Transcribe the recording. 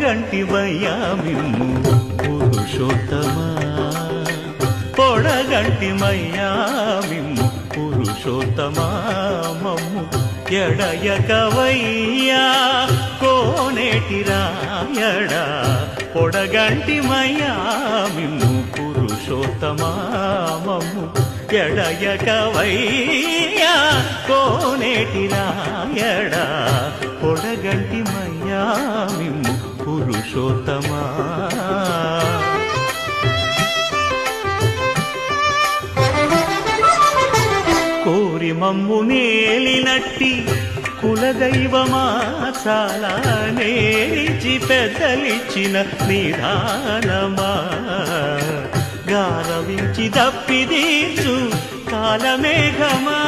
పొడగంటివయ్యా మిమ్ము పురుషోత్తమా పొడగంటిమయ్యా మిమ్ము పురుషోత్తమా మమ్ము ఎడయకవయ్యా కోనేటి రాయడా పొడగంటిమయ్యా మిమ్ము పురుషోత్తమా మమ్ము ఎడయకవయ్యా కోనేటి రాయడా పొడగంటిమయ్యా మిమ్ము పురుషోత్తమా కోరి మమ్ము నేలినట్టి కులదైవమా చాలా నేలిచి పెద్దలిచ్చిన నిదానమా గారవించి దప్పిదీర్చు కాలమేఘమా